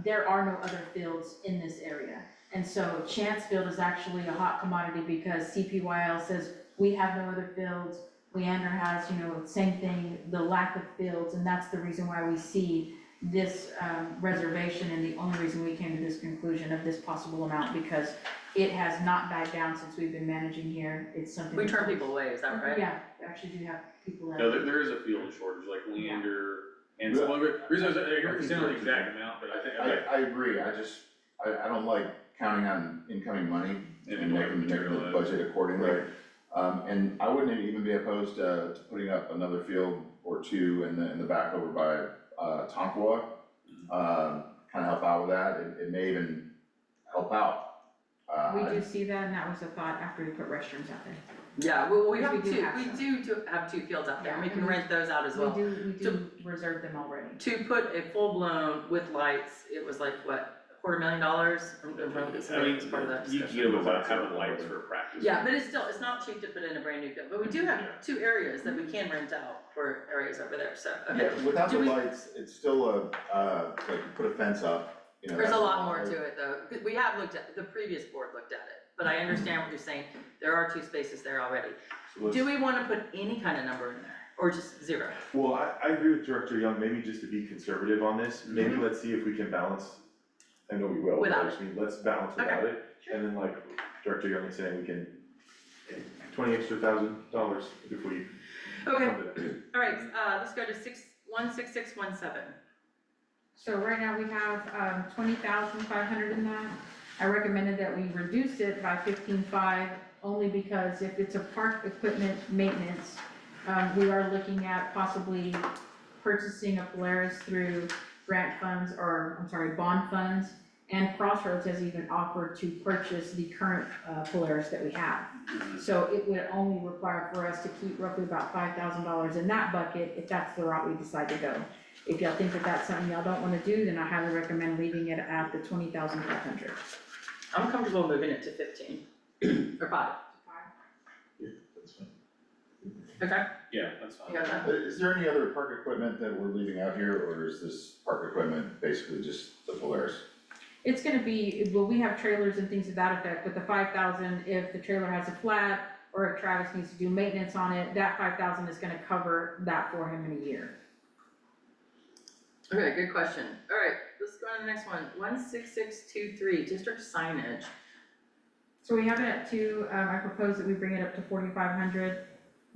there are no other fields in this area. And so Chance Field is actually a hot commodity because CPYL says we have no other fields. Leander has, same thing, the lack of fields, and that's the reason why we see this reservation, and the only reason we came to this conclusion of this possible amount, because it has not died down since we've been managing here. It's something. We turn people away, is that right? Yeah, we actually do have people that. No, there is a field shortage, like Leander and some other, I can't know the exact amount, but I think. I agree, I don't like counting on incoming money and making the budget accordingly. And I wouldn't even be opposed to putting up another field or two in the back over by Tonkawa. kinda help out with that, it may even help out. We do see that, and that was a thought after we put restrooms out there. Yeah, well, we Because have we do two, have we some. do have two fields out there, and we Yeah, can and we- rent those out as well. We do reserve them already. To put a full-blown with lights, it was like, what, $250,000? I'm remember this, I mean, was part of that you discussion. get about having lights for practice. Yeah, but it's still, it's not cheap to put in a brand new field, but we do have two areas that we can rent out for areas over there, so, okay. Yeah, without the Do we- lights, it's still like you put a fence up, you know. There's a that's lot more to it though, we have looked at, the previous board looked at it, but I understand what you're saying, there are two spaces there already. So let's- Do we wanna put any kind of number in there, or just zero? Well, I agree with Director Young, maybe just to be conservative on this, maybe let's see if we can balance, I know we will, but Without I just mean, let's balance Okay, without it. And then like Director Young is saying, we can, $20,000 if we Okay, come to that. alright, let's go to 16617. So right now we have, 20,500 in that. I recommended that we reduce it by 15,500, only because if it's a park equipment maintenance, we are looking at possibly purchasing a Polaris through grant funds, or, I'm sorry, bond funds. And Crossroads has even offered to purchase the current, Polaris that we have. So it would only require for us to keep roughly about $5,000 in that bucket, if that's the route we decide to go. If y'all think that that's something y'all don't wanna do, then I highly recommend leaving it at the 20,500. I'm comfortable moving it to 15, or 5, That's fine. okay? Yeah, that's fine. You got that? Is there any other park equipment that we're leaving out here, or is this park equipment basically just the Polaris? It's gonna be, well, we have trailers and things to that effect, but the 5,000, if the trailer has a flat, or if Travis needs to do maintenance on it, that 5,000 is gonna cover that for him in a year. Okay, good question. Alright, let's go on to the next one. 16623, district signage. So we have it at 2, I propose that we bring it up to 4,500.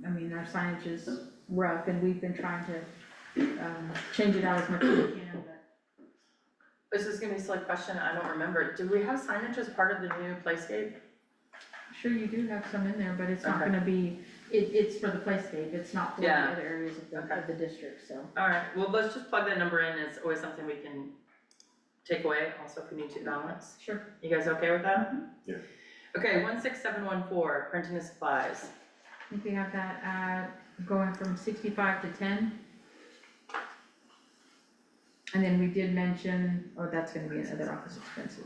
I mean, our signage is rough, and we've been trying to, change it out as much as we can, but. This is gonna be a silly question, I don't remember. Do we have signage as part of the new playscape? Sure, you do have some in there, but it's not Okay. gonna be, it's for the playscape, it's not for the Yeah. other areas of Okay. the district, so. Alright, well, let's just plug that number in. It's always something we can take away, also if we need to balance. Sure. You guys okay with that? Yeah. Okay, 16714, printing and supplies. I think we have that going from 65 to 10. And then we did mention, oh, that's gonna be in other office expenses.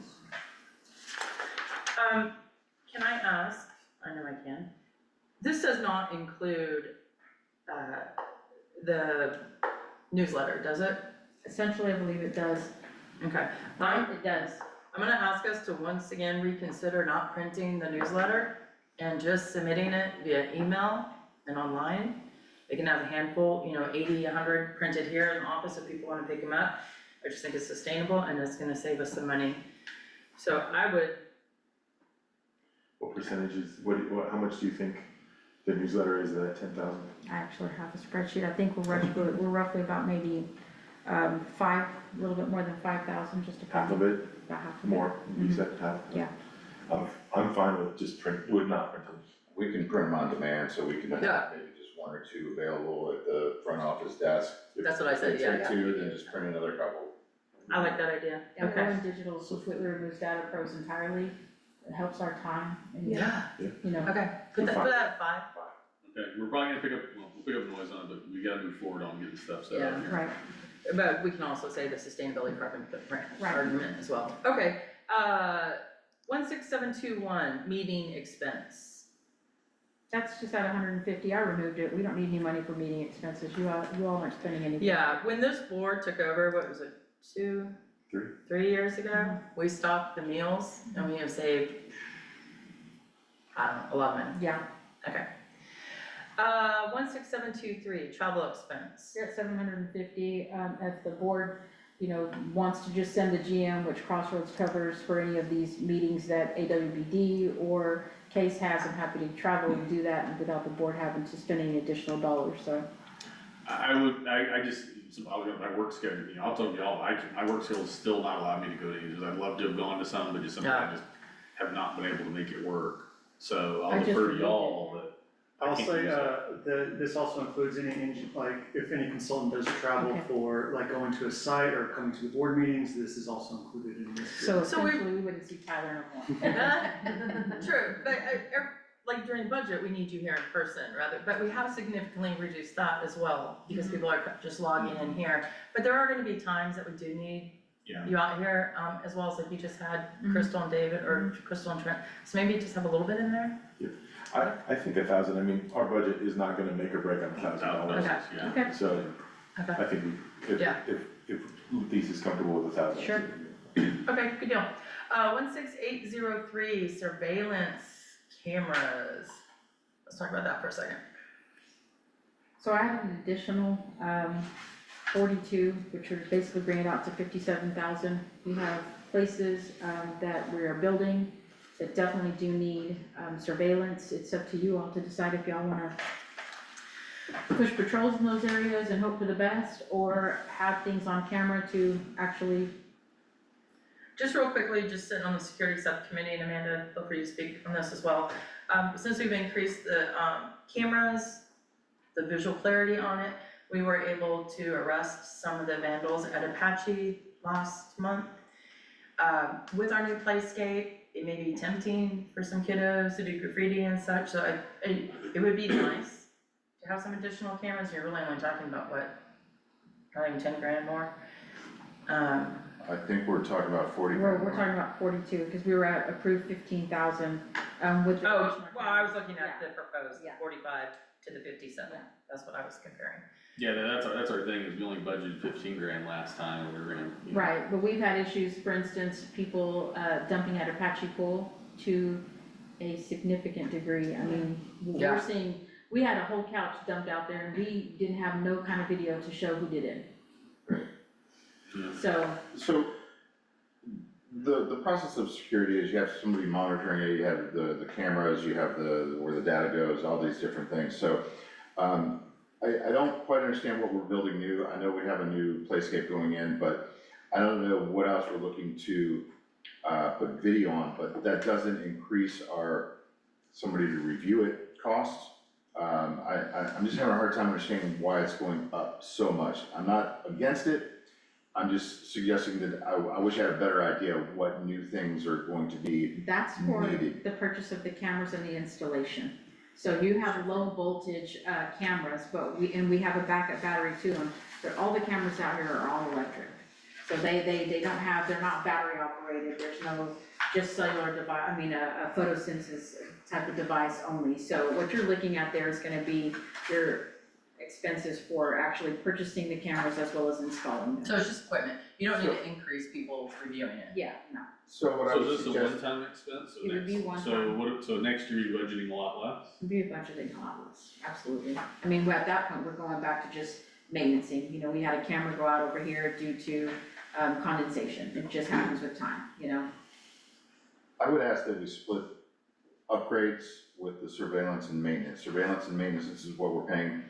Can I ask, I know I can, this does not include, the newsletter, does it? Essentially, I believe it does. Okay, It does. I'm gonna ask us to once again reconsider not printing the newsletter and just submitting it via email and online. They can have a handful, 80, 100 printed here in the office if people wanna pick them up. I just think it's sustainable and it's gonna save us some money. So I would, What percentage is, how much do you think the newsletter is of that 10,000? I actually have a spreadsheet. I think we're roughly about maybe, a little bit more than 5,000, just about. Half of it, About half of it. more, you said half? Yeah. I'm fine with just would not print them. We can print them on demand, so we can have Yeah. maybe just one or two available at the front office desk. that's what I said, Take yeah. two, then just print another couple. I like that idea, And okay. going digital completely removes data pros entirely. It helps our time and, Yeah, you know. okay, put that at 5. Okay, we're probably gonna we'll pick up noise on it, but we gotta move forward on getting stuff set up Yeah. here. Right. But we can also say the sustainability carbon footprint Right. argument as well. Okay, 16721, meeting expense. That's just at 150. I removed it. We don't need any money for meeting expenses. You all aren't spending anything. Yeah, when this board took over, what was it, 3 years ago? We stopped the meals and we have saved, I don't know, a lot of money. Yeah, Okay. 16723, travel expense. you're at 750. If the board, wants to just send the GM, which Crossroads covers for any of these meetings that AWBD or Case has, I'm happy to travel and do that without the board having to spend any additional dollars, so. I just, my work schedule, I'll tell y'all, my work schedule is still not allowing me to go to these. I'd love to have gone to some, but just something I just have not been able to make it work. So I I'll just defer to removed y'all, I'll can't say, use that. this also includes any, like, if any consultant does travel Okay. for, like, going to a site or coming to the board meetings, this is also included in this. So So we- essentially, we wouldn't see Tyler no more. True, but like during budget, we need you here in person rather, but we have significantly reduced that as well, because people are just logging in here. But there are gonna be times that we do need Yeah. you out here, as well as like you just had Mhm. Crystal and David, or Crystal and Trent, so maybe just have a little bit in there. I think 1,000, I mean, our budget is not gonna make or break on $1,000. Okay. Yeah. Okay, So Okay, I think Yeah. if Lisa is comfortable with 1,000. Sure. okay, good deal. 16803, surveillance cameras. Let's talk about that for a second. so I have an additional, 42, which would basically bring it out to 57,000. We have places, that we are building that definitely do need, surveillance. It's up to you all to decide if y'all wanna push patrols in those areas and hope for the best, or have things on camera to actually, Just real quickly, just sitting on the security subcommittee, and Amanda, feel free to speak on this as well. Since we've increased the, cameras, the visual clarity on it, we were able to arrest some of the vandals at Apache last month. With our new playscape, it may be tempting for some kiddos to do graffiti and such, so it would be nice to have some additional cameras. You're really only talking about what, not even 10 grand more? I think we're talking about 40. we're talking about 42, because we were at approved 15,000, with the Oh, additional well, I was cameras. looking at the proposed Yeah. 45 to the 57, that's what I was comparing. Yeah, that's our thing, is we only budgeted 15 grand last time, and we're gonna, you know, Right, but we've had issues, for instance, people dumping at Apache Pool to a significant degree. I mean, Yeah. we're seeing, we had a whole couch dumped out there and we didn't have no kind of video to show who did it. Yeah. So, The process of security is you have somebody monitoring it, you have the cameras, you have where the data goes, all these different things, so, I don't quite understand what we're building new. I know we have a new playscape going in, but I don't know what else we're looking to, put video on, but that doesn't increase somebody to review it costs. I'm just having a hard time understanding why it's going up so much. I'm not against it, I'm just suggesting that I wish I had a better idea of what new things are going to be. that's for Needed. the purchase of the cameras and the installation. So you have low voltage cameras, but we have a backup battery to them, but all the cameras out here are all electric. So they don't have, they're not battery operated, there's no just cellular device, I mean, a photosynthesis type of device only. So what you're looking at there is gonna be your expenses for actually purchasing the cameras as well as installing them. So it's just equipment, you don't need to increase people reviewing it. Yeah, no, So what I so would is this a suggest, one-time expense, so It would be next, one so time. what, so next year you're budgeting a lot less? it'd be a budgeting costs, absolutely. I mean, at that point, we're going back to just maintaining, you know, we had a camera go out over here due to condensation, it just happens with time, you know? I would ask that we split upgrades with the surveillance and maintenance. Surveillance and maintenance, this is what we're paying.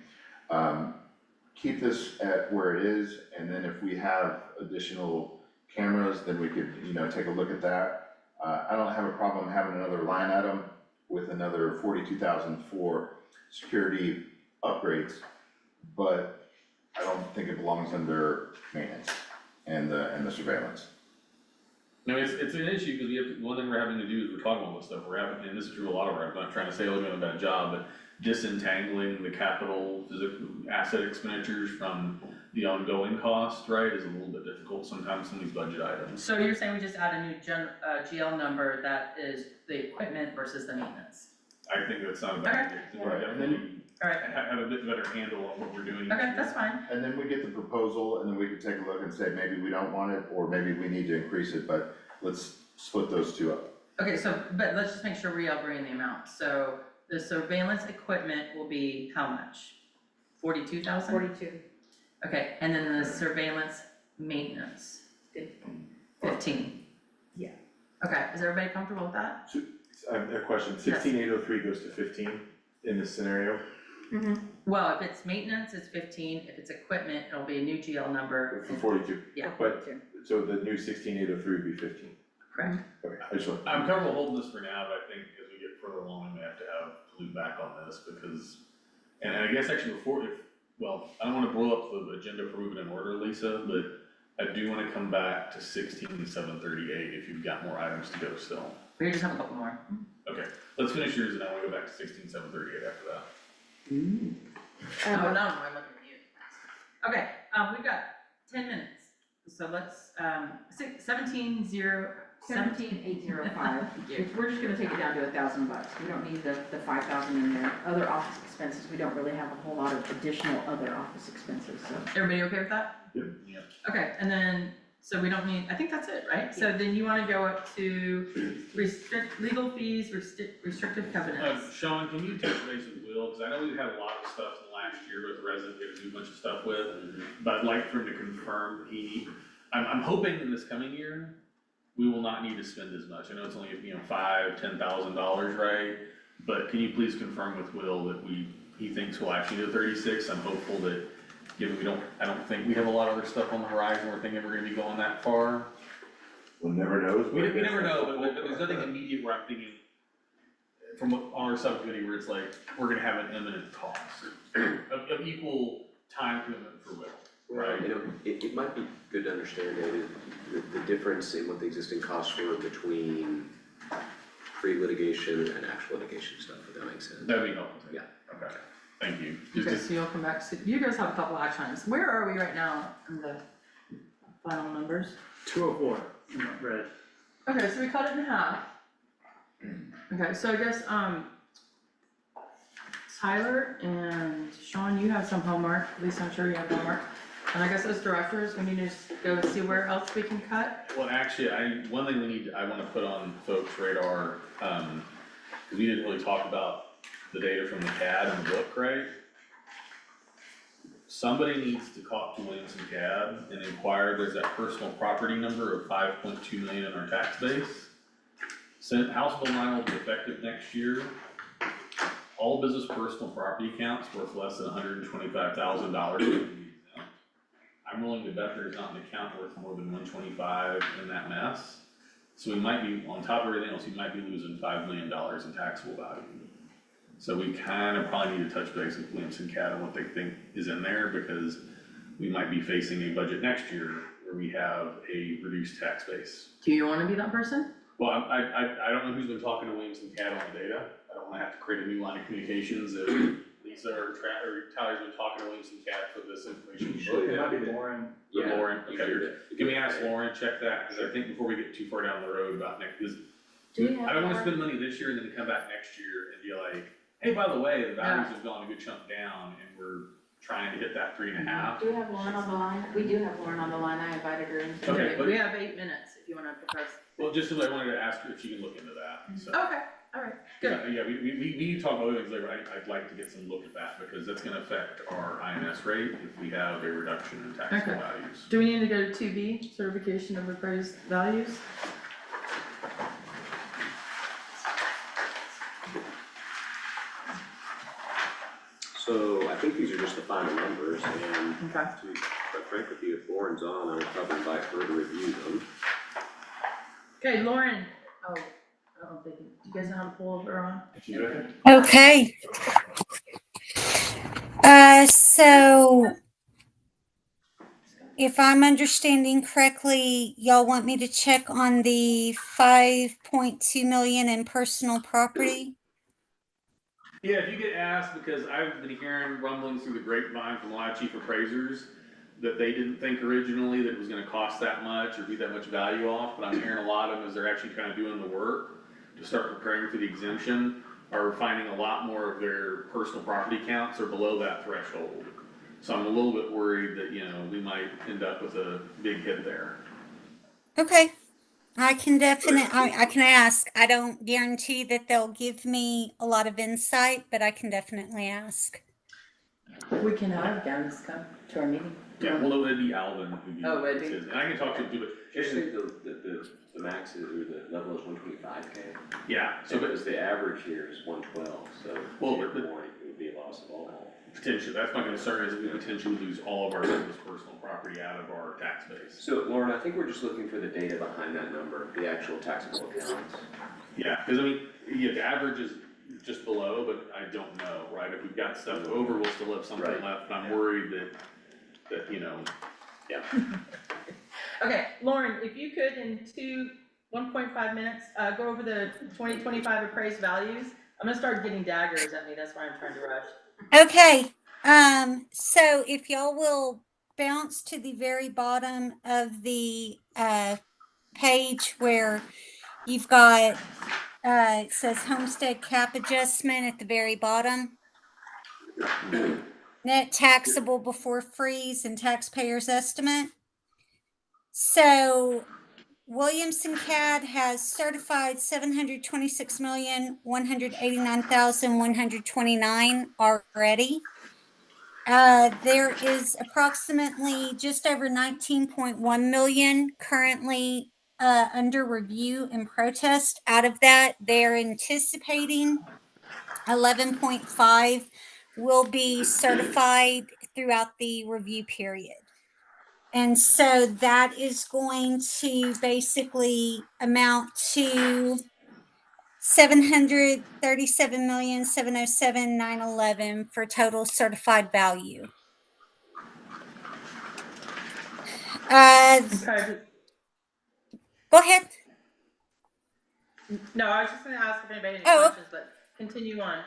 Keep this at where it is, and then if we have additional cameras, then we could, take a look at that. I don't have a problem having another line item with another 42,000 for security upgrades, but I don't think it belongs under maintenance and the surveillance. No, it's an issue, because we have, one thing we're having to do is we're talking about this stuff, we're having, and this is true of a lot of our, I'm not trying to say we're doing a bad job, but disentangling the capital asset expenditures from the ongoing cost, right, is a little bit difficult sometimes, some of these budget items. So you're saying we just add a new GL number that is the equipment versus the maintenance? I think that's not a bad idea, 'cause we Right, and then- definitely Alright, have a bit better handle on what we're doing. okay, that's fine. And then we get the proposal, and then we can take a look and say, maybe we don't want it, or maybe we need to increase it, but let's split those two up. Okay, so, but let's just make sure we agree on the amount. So the surveillance equipment will be how much? 42,000? 42, Okay, and then the surveillance maintenance, 15. 15? Yeah. Okay, is everybody comfortable with that? I have a question, 16803 goes to 15 in this scenario? Well, if it's maintenance, it's 15. If it's equipment, it'll be a new GL number. For 42? Yeah. But, so the new 16803 would be 15? Correct. Okay, I just want. I'm comfortable holding this for now, but I think as we get further along, we may have to have loop back on this because, and I guess actually before, I don't wanna blow up the agenda for moving in order, Lisa, but I do wanna come back to 16,738 if you've got more items to go still. We just have a couple more. Okay, let's finish yours and then we'll go back to 16,738 after that. Oh, no, I'm looking at you. Okay, we've got 10 minutes, so let's, 17,805. We're just gonna take it down to $1,000. We don't need the 5,000 in there. Other office expenses, we don't really have a whole lot of additional other office expenses, so. Everybody okay with that? Yep. Okay, and then, so we don't need, I think that's it, right? So then you wanna go up to legal fees, restrictive covenants. Sean, can you touch base with Will, cause I know we've had a lot of stuff in the last year with the resident, we had to do a bunch of stuff with, but I'd like for him to confirm I'm hoping in this coming year, we will not need to spend as much, I know it's only, $5,000-$10,000, right? But can you please confirm with Will that he thinks we'll actually do 36, I'm hopeful that, given I don't think we have a lot of other stuff on the horizon, we're thinking we're gonna be going that far. One never knows. We never know, but there's nothing immediate where I'm thinking, from our subcommittee, where it's like, we're gonna have an imminent cost of equal time commitment for Will, right? It might be good to understand, David, the difference in what the existing costs were between pre-litigation and actual litigation stuff, if that makes sense. That'd be helpful. Yeah. Okay, thank you. Okay, so you'll come back, you guys have a couple action items, where are we right now in the final numbers? 204, red. Okay, so we cut it in half. Okay, so I guess, Tyler and Sean, you have some homework, at least I'm sure you have homework. And I guess as directors, we need to just go see where else we can cut. Well, actually, one thing I wanna put on folks' radar, cause we didn't really talk about the data from the CAD and the book, right? Somebody needs to talk to Williamson CAD and inquire, there's that personal property number of 5.2 million in our tax base. Since House Bill 9 will be effective next year, all business personal property accounts worth less than $125,000. I'm willing to bet there's not an account worth more than 125 in that mess. So we might be, on top of everything else, we might be losing $5 million in taxable value. So we kind of probably need to touch base with Williamson CAD on what they think is in there, because we might be facing a budget next year where we have a reduced tax base. Do you wanna be that person? Well, I don't know who's been talking to Williamson CAD on the data. I don't wanna have to create a new line of communications if Lisa or Tyler's been talking to Williamson CAD for this information. It might be Lauren. Yeah, Lauren, you okay, should- can we ask Lauren, check that, cause I think before we get too far down the road about next, cause Do we have I don't wanna more? spend money this year and then come back next year and be like, hey, by the way, the values have gone a good chunk down and we're trying to hit that 3.5. Do we have Lauren on the line? We do have Lauren on the line, I invited her in. Okay, but- We have 8 minutes if you wanna propose. Well, just so I wanted to ask her if she can look into that, so. Okay, alright, good. Yeah, we need to talk about other things later, I'd like to get some look at that, because that's gonna affect our INS rate if we have a reduction in taxable Okay. values. Do we need to go to 2B, certification of appraised values? So I think these are just the final numbers, and Okay. to be quite frank with you, if Lauren's on, I would probably invite her to review them. Okay, Lauren, oh, I don't think, do you guys know how to pull her on? Okay. So if I'm understanding correctly, y'all want me to check on the 5.2 million in personal property? Yeah, if you get asked, because I've been hearing rumblings through the grapevine from a lot of chief appraisers that they didn't think originally that it was gonna cost that much or be that much value off, but I'm hearing a lot of them as they're actually kind of doing the work to start preparing for the exemption, are finding a lot more of their personal property counts are below that threshold. So I'm a little bit worried that, we might end up with a big hit there. Okay. I can ask. I don't guarantee that they'll give me a lot of insight, but I can definitely ask. We can have Dennis come to our meeting. Yeah, well, it'd be Alvin who'd be. Oh, would be? And I can talk to him too, but Just think the max is, or the level is 125K. yeah, so but Because the average here is 112, so to Well, your but- point, it would be a loss of all. potentially, that's my concern, is that we potentially lose all of our business personal property out of our tax base. So Lauren, I think we're just looking for the data behind that number, the actual taxable accounts. Yeah, cause the average is just below, but I don't know, right? If we've got stuff over, we'll still have something Right. left, and I'm worried that, yeah. Okay, Lauren, if you could in 1.5 minutes, go over the 2025 appraised values. I'm gonna start getting daggers at me, that's why I'm trying to rush. Okay, so if y'all will bounce to the very bottom of the page where you've got it says homestead cap adjustment at the very bottom. Net taxable before freeze and taxpayers estimate. So Williamson CAD has certified 726,189,129 already. There is approximately just over 19.1 million currently under review and protest. Out of that, they're anticipating 11.5 will be certified throughout the review period. And so that is going to basically amount to 737,707,911 for total certified value. Okay, Go ahead. no, I was just gonna ask if anybody had any Oh. questions, but continue on.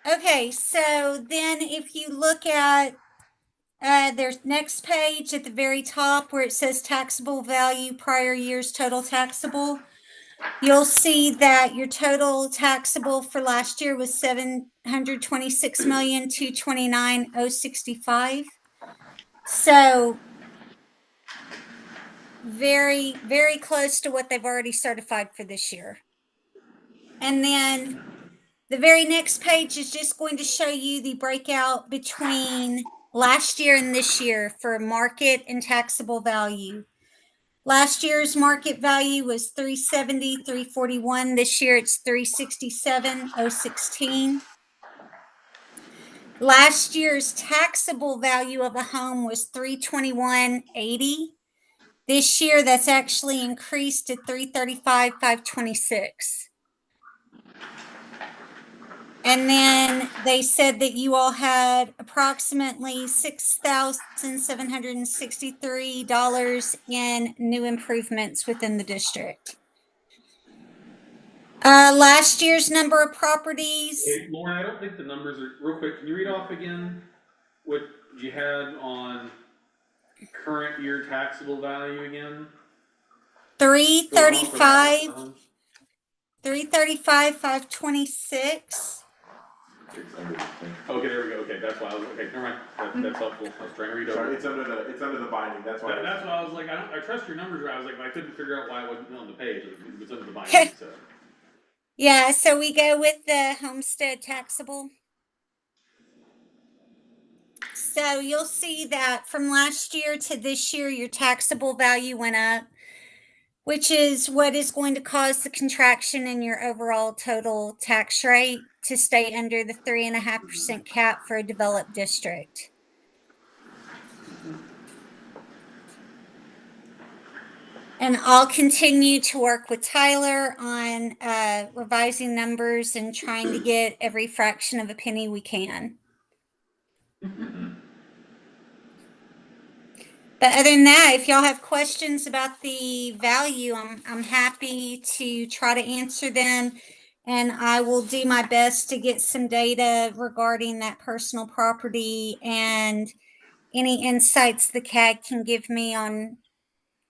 Okay, so then if you look at there's next page at the very top where it says taxable value prior year's total taxable, you'll see that your total taxable for last year was 726,229,065. So very, very close to what they've already certified for this year. And then the very next page is just going to show you the breakout between last year and this year for market and taxable value. Last year's market value was 370,341. This year it's 367,016. Last year's taxable value of a home was 321,80. This year that's actually increased to 335,526. And then they said that you all had approximately $6,763 in new improvements within the district. Last year's number of properties, Hey, Lauren, I don't think the numbers are, real quick, can you read off again what you had on current year taxable value again? 335, 526. Okay, there we go, okay, that's why I was, okay, never mind, that's helpful, I was trying to read over. Sorry, it's under the binding, that's why. That's why I was like, I trust your numbers, I was like, I couldn't figure out why it wasn't on the page, it's under the binding, so. Yeah, so we go with the homestead taxable. So you'll see that from last year to this year, your taxable value went up, which is what is going to cause the contraction in your overall total tax rate to stay under the 3.5% cap for a developed district. And I'll continue to work with Tyler on revising numbers and trying to get every fraction of a penny we can. But other than that, if y'all have questions about the value, I'm happy to try to answer them. And I will do my best to get some data regarding that personal property and any insights the CAG can give me on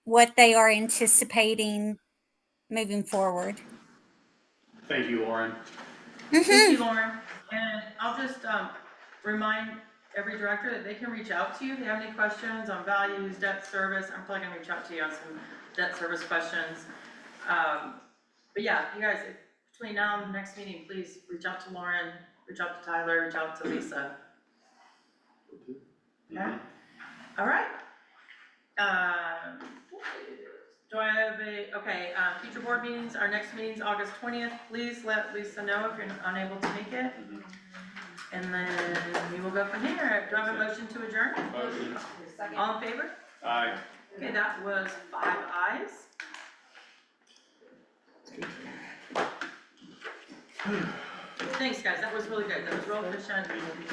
what they are anticipating moving forward. Thank you, Lauren. Thank you, Lauren. And I'll just remind every director that they can reach out to you if they have any questions on values, debt service. I'm probably gonna reach out to you on some debt service questions. But yeah, you guys, between now and the next meeting, please reach out to Lauren, reach out to Tyler, reach out to Lisa. Okay? All right. Do I have future board meetings, our next meeting's August 20th, please let Lisa know if you're unable to make it. And then we will go from here. Do I have a motion to adjourn? Motion. All in favor? Aye. Okay, that was 5 ayes. thanks, guys, that was really good, that was real efficient,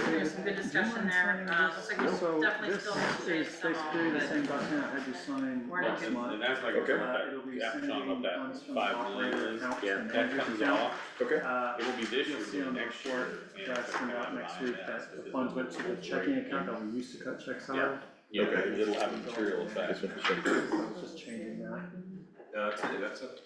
there was some good discussion there, looks like we So definitely still need to this change is some, basically the but same document I had you sign We're last good. month. And that's my concern It'll be with that, sending Sean, about funds that from the 5 million operator is, accounts yeah, and that manager's comes account. off. Okay. It will be this year, You'll see on the next report year. that I send out next week that the funds went to the checking account that we used to cut checks out of. Yeah, Okay. it'll have a material effect. So it's just changing that. No, that's it, that's it.